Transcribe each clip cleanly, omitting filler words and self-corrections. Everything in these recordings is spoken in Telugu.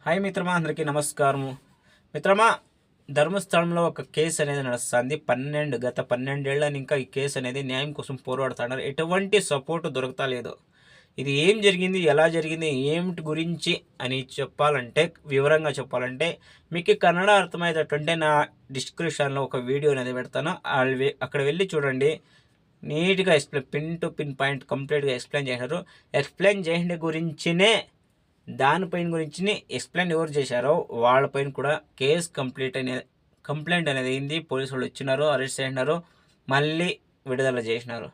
హాయ్ మిత్రమా, అందరికీ నమస్కారము. మిత్రమా, ధర్మస్థలంలో ఒక కేసు అనేది నడుస్తుంది. గత 12 ఏళ్ళని ఇంకా ఈ కేసు అనేది న్యాయం కోసం పోరాడుతున్నారు. ఎటువంటి సపోర్టు దొరుకుతా లేదు. ఇది ఏం జరిగింది, ఎలా జరిగింది, ఏమిటి గురించి అని చెప్పాలంటే, వివరంగా చెప్పాలంటే మీకు కన్నడ అర్థమయ్యేటట్టుంటే నా డిస్క్రిప్షన్లో ఒక వీడియో అనేది పెడతాను. అక్కడ వెళ్ళి చూడండి. నీట్గా explain, pin to pin point కంప్లీట్గా ఎక్స్ప్లెయిన్ చేశారు. ఎక్స్ప్లెయిన్ చేసిన గురించినే దానిపైన గురించి ఎక్స్ప్లెయిన్ ఎవరు చేశారో వాళ్ళపైన కూడా కేసు కంప్లైంట్ అనేది అయింది. పోలీసు వాళ్ళు వచ్చినారు, అరెస్ట్ చేసినారు, మళ్ళీ విడుదల చేసినారు.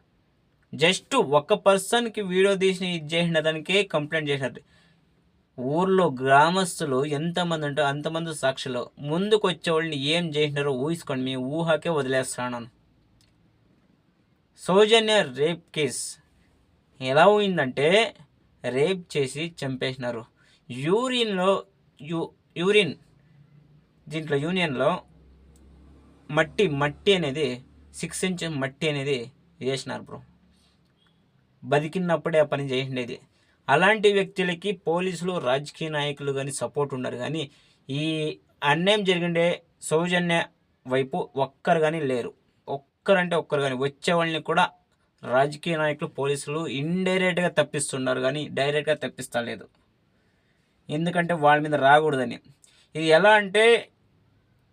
జస్ట్ ఒక పర్సన్కి వీడియో తీసి ఇది చేసిన దానికే కంప్లైంట్ చేసినారు. ఊర్లో గ్రామస్తులు ఎంతమంది ఉంటే అంతమంది సాక్షులు ముందుకు వచ్చే వాళ్ళని ఏం చేసినారో ఊహించుకోండి. మీ ఊహకే వదిలేస్తున్నాను. సౌజన్య రేప్ కేస్ ఎలా పోయిందంటే, రేప్ చేసి చంపేసినారు. యూరిన్ దీంట్లో యూనియన్లో మట్టి అనేది 6 ఇంచెస్ మట్టి అనేది వేసినారు బ్రో. బతికినప్పుడే ఆ పని చేసిండేది. అలాంటి వ్యక్తులకి పోలీసులు, రాజకీయ నాయకులు కానీ సపోర్ట్ ఉన్నారు. కానీ ఈ అన్యాయం జరిగిండే సౌజన్య వైపు ఒక్కరు కానీ లేరు. ఒక్కరు కానీ వచ్చే వాళ్ళని కూడా రాజకీయ నాయకులు, పోలీసులు ఇండైరెక్ట్గా తప్పిస్తున్నారు కానీ డైరెక్ట్గా తప్పిస్తలేదు. ఎందుకంటే వాళ్ళ మీద రాకూడదని. ఇది ఎలా అంటే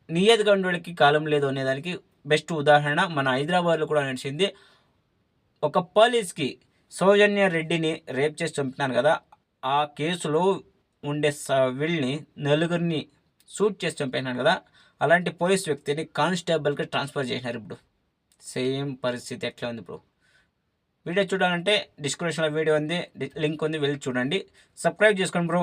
నియతగండులకి కాలం లేదు అనేదానికి బెస్ట్ ఉదాహరణ మన హైదరాబాద్లో కూడా నడిచింది. ఒక పోలీస్కి సౌజన్య రెడ్డిని రేప్ చేసి చంపినాను కదా, ఆ కేసులో ఉండే వీళ్ళని నలుగురిని షూట్ చేసి చంపినాను కదా, అలాంటి పోలీస్ వ్యక్తిని కానిస్టేబుల్కి ట్రాన్స్ఫర్ చేసినారు. ఇప్పుడు సేమ్ పరిస్థితి ఎట్లా ఉంది బ్రో. వీడియో చూడాలంటే డిస్క్రిప్షన్లో వీడియో ఉంది, లింక్ ఉంది, వెళ్ళి చూడండి. సబ్స్క్రైబ్ చేసుకోండి బ్రో.